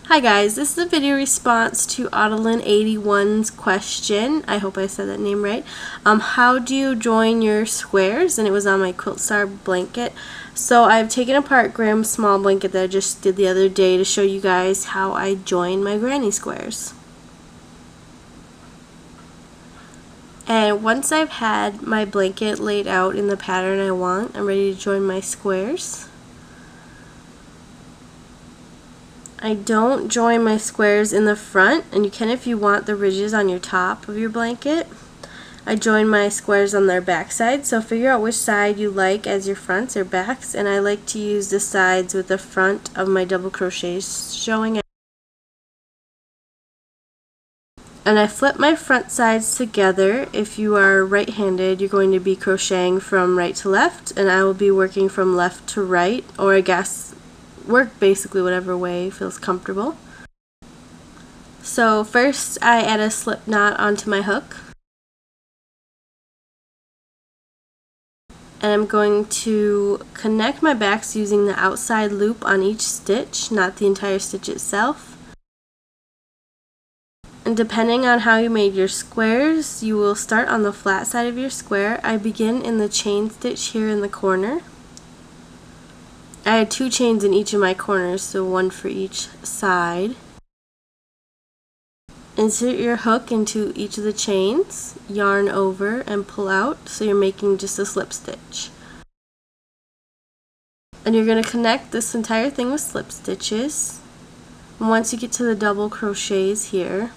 Hi guys, this is a video response to Audilyn81's question. I hope I said that name right. How do you join your squares? And it was on my Quilt Star blanket. So I've taken apart Graham's small blanket that I just did the other day to show you guys how I join my granny squares. And once I've had my blanket laid out in the pattern I want, I'm ready to join my squares. I don't join my squares in the front, and you can if you want the ridges on your top of your blanket. I join my squares on their back side, so figure out which side you like as your fronts or backs, and I like to use the sides with the front of my double crochets showing. And I flip my front sides together. If you are right-handed, you're going to be crocheting from right to left, and I will be working from left to right, or I guess work basically whatever way feels comfortable. So first I add a slip knot onto my hook, and I'm going to connect my backs using the outside loop on each stitch, not the entire stitch itself. And depending on how you made your squares, you will start on the flat side of your square. I begin in the chain stitch here in the corner. I had 2 chains in each of my corners, so 1 for each side. Insert your hook into each of the chains, yarn over and pull out, so you're making just a slip stitch. And you're going to connect this entire thing with slip stitches. And once you get to the double crochets here,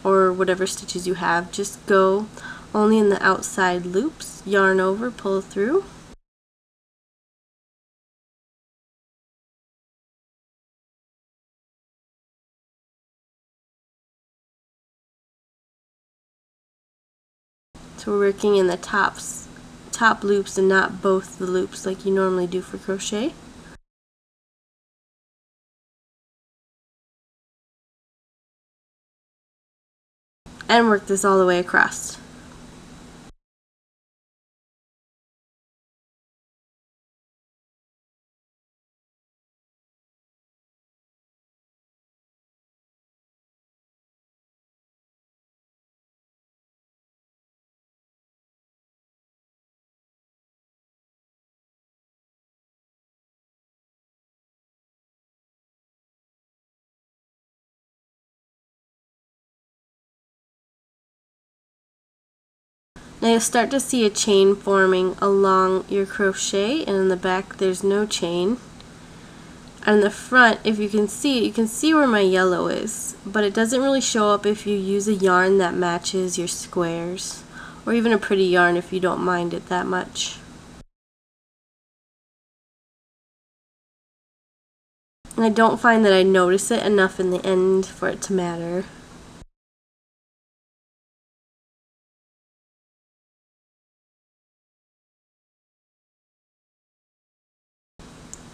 or whatever stitches you have, just go only in the outside loops, yarn over, pull through. So we're working in the top loops and not both the loops like you normally do for crochet. And work this all the way across. Now you'll start to see a chain forming along your crochet, and in the back there's no chain. On the front, if you can see where my yellow is, but it doesn't really show up if you use a yarn that matches your squares, or even a pretty yarn if you don't mind it that much. And I don't find that I notice it enough in the end for it to matter.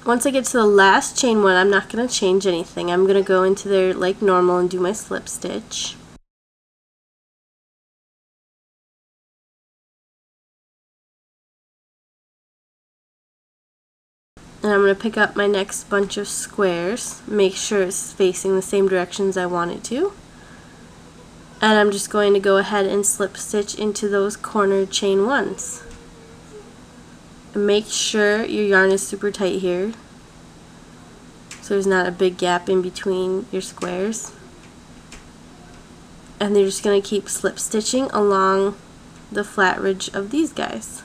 Once I get to the last chain one, I'm not going to change anything. I'm going to go into there like normal and do my slip stitch. And I'm going to pick up my next bunch of squares, make sure it's facing the same directions I want it to. And I'm just going to go ahead and slip stitch into those corner chain ones. Make sure your yarn is super tight here, so there's not a big gap in between your squares. And they're just going to keep slip stitching along the flat ridge of these guys.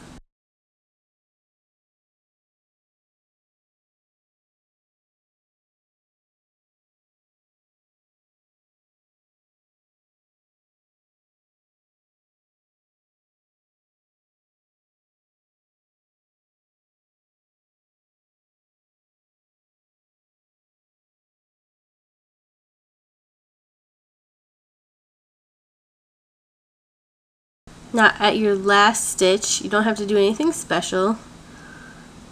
Now at your last stitch, you don't have to do anything special.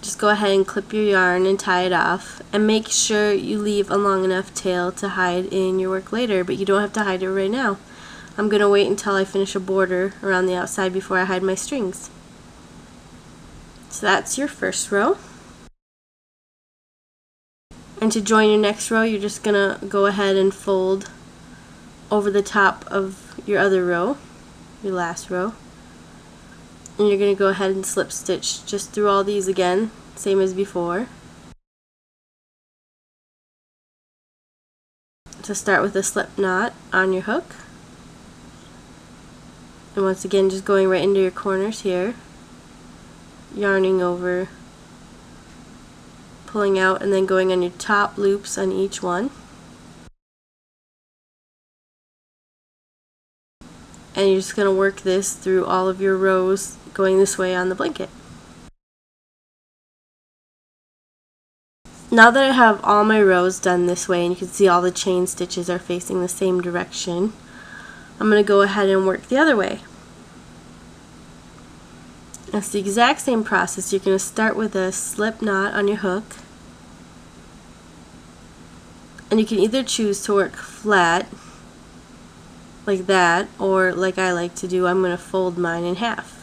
Just go ahead and clip your yarn and tie it off, and make sure you leave a long enough tail to hide in your work later, but you don't have to hide it right now. I'm going to wait until I finish a border around the outside before I hide my strings. So that's your first row. And to join your next row, you're just gonna go ahead and fold over the top of your other row, your last row. And you're gonna go ahead and slip stitch just through all these again, same as before. So start with a slip knot on your hook. And once again, just going right into your corners here, yarning over, pulling out, and then going on your top loops on each one. And you're just going to work this through all of your rows going this way on the blanket. Now that I have all my rows done this way, and you can see all the chain stitches are facing the same direction, I'm going to go ahead and work the other way. It's the exact same process. You're going to start with a slip knot on your hook, and you can either choose to work flat like that, or like I like to do, I'm going to fold mine in half.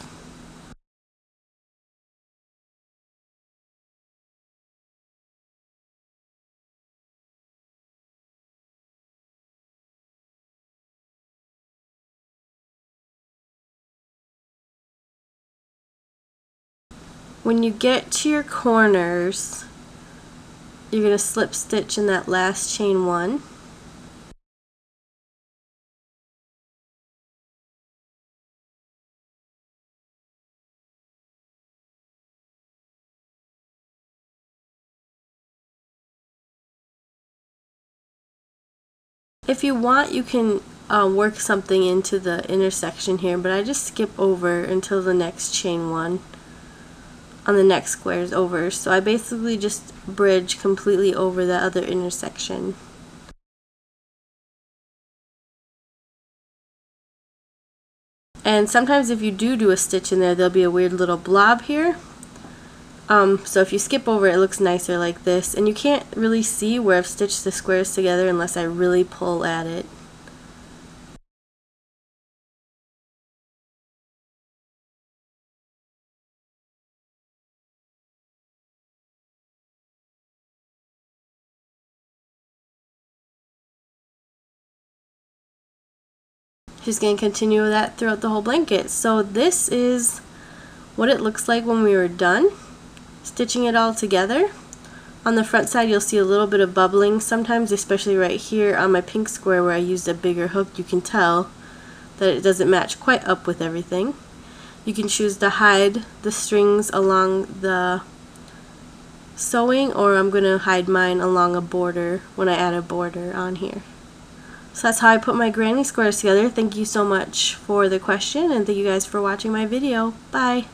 When you get to your corners, you're going to slip stitch in that last chain one. If you want, you can work something into the intersection here, but I just skip over until the next chain one on the next square is over. So I basically just bridge completely over the other intersection. And sometimes if you do a stitch in there, there'll be a weird little blob here. So if you skip over, it looks nicer like this, and you can't really see where I've stitched the squares together unless I really pull at it. Just going to continue with that throughout the whole blanket. So this is what it looks like when we were done stitching it all together. On the front side, you'll see a little bit of bubbling sometimes, especially right here on my pink square where I used a bigger hook. You can tell that it doesn't match quite up with everything. You can choose to hide the strings along the sewing, or I'm going to hide mine along a border when I add a border on here. So that's how I put my granny squares together. Thank you so much for the question, and thank you guys for watching my video. Bye!